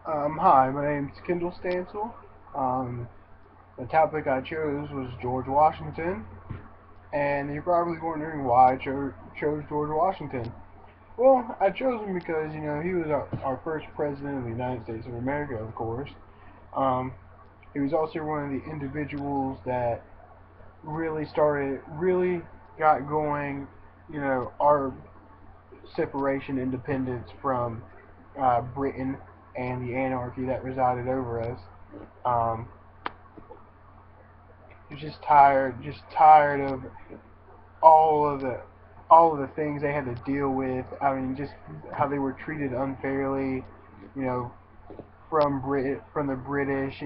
Hi, my name's Kendall Stancil. Um, the topic I chose was George Washington, and you're probably wondering why I chose George Washington. Well, I chose him because, he was our first president of the United States of America, of course. Um, he was also one of the individuals that really got going, our separation independence from Britain and the anarchy that resided over us. Um, just tired of all of the all of the things they had to deal with. I mean, just how they were treated unfairly, you know, from the British,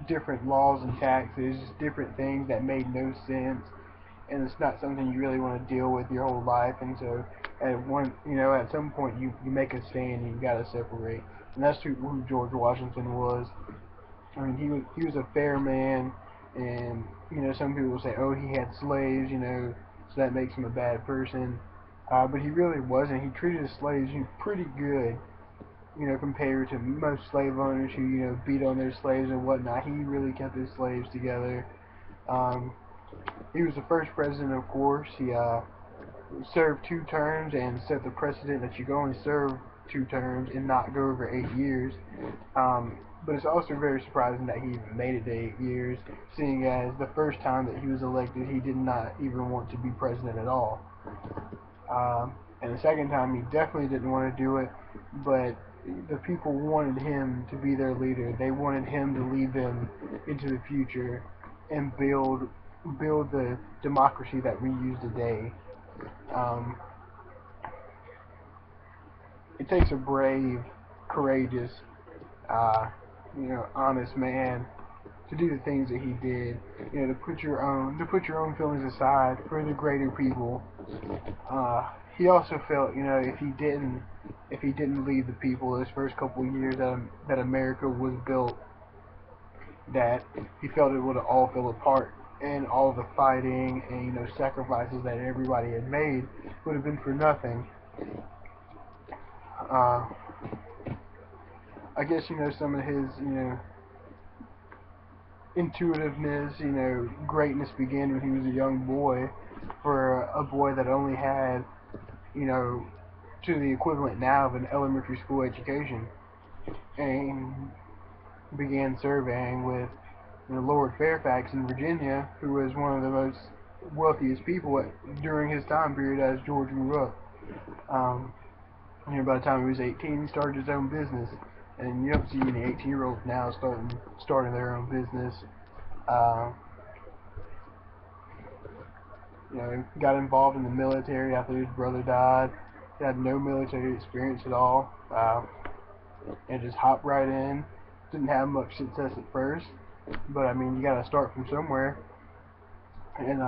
different laws and taxes, just different things that made no sense, and it's not something you really want to deal with your whole life. And so, at some point, you make a stand and you got to separate, and that's who George Washington was. I mean, he was a fair man, and some people say, oh, he had slaves, so that makes him a bad person. But he really wasn't. He treated his slaves pretty good, compared to most slave owners who beat on their slaves and whatnot. He really kept his slaves together. Um, he was the first president, of course. He served 2 terms and set the precedent that you can only serve 2 terms and not go over 8 years. But it's also very surprising that he even made it to 8 years, seeing as the first time that he was elected, he did not even want to be president at all. And the second time, he definitely didn't want to do it, but the people wanted him to be their leader. They wanted him to lead them into the future and build the democracy that we use today. Um, it takes a brave, courageous, honest man to do the things that he did. To put your own feelings aside for the greater people. He also felt, if he didn't lead the people those first couple of years that America was built, that he felt it would have all fell apart, and all the fighting and sacrifices that everybody had made would have been for nothing. Uh, I guess some of his intuitiveness, greatness began when he was a young boy, for a boy that only had, you know, to the equivalent now of an elementary school education, and began surveying with Lord Fairfax in Virginia, who was one of the most wealthiest people during his time period as George grew up. Um, by the time he was 18, he started his own business, and you don't see any 18-year-olds now starting their own business. Uh, got involved in the military after his brother died. He had no military experience at all, and just hopped right in. Didn't have much success at first, but I mean, you got to start from somewhere. And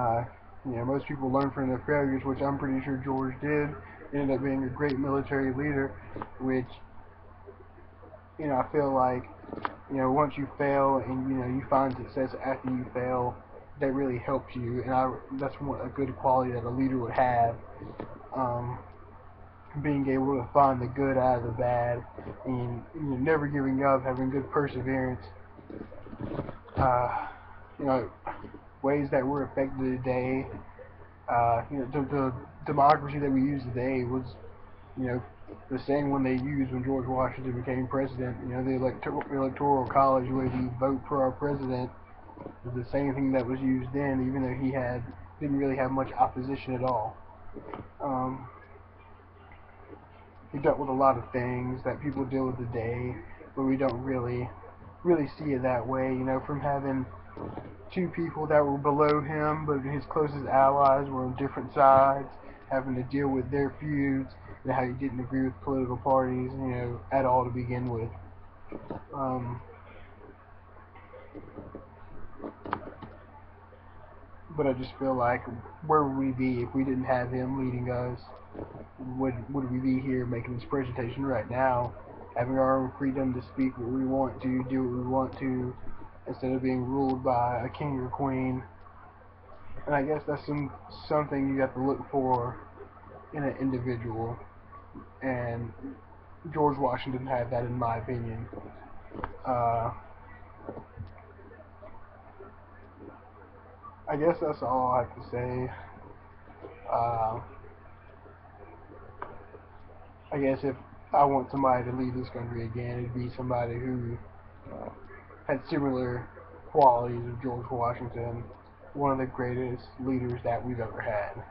most people learn from their failures, which I'm pretty sure George did. Ended up being a great military leader, which I feel like once you fail and you find success after you fail, that really helps you, and that's a good quality that a leader would have. Um, Being able to find the good out of the bad, and never giving up, having good perseverance. Uh, you know, Ways that were affected today. The democracy that we use today was, you know, the same one they used when George Washington became president. The electoral college, the way we vote for our president, is the same thing that was used then, even though he didn't really have much opposition at all. Um, he dealt with a lot of things that people deal with today, but we don't really see it that way. From having 2 people that were below him, but his closest allies were on different sides, having to deal with their feuds, and how he didn't agree with political parties, at all to begin with. Um, but I just feel like, where would we be if we didn't have him leading us? Would we be here making this presentation right now, having our own freedom to speak what we want to, do what we want to, instead of being ruled by a king or queen? And I guess that's something you have to look for in an individual. And George Washington had that, in my opinion. Uh, I guess that's all I have to say. Uh, I guess if I want somebody to lead this country again, it'd be somebody who had similar qualities of George Washington, one of the greatest leaders that we've ever had.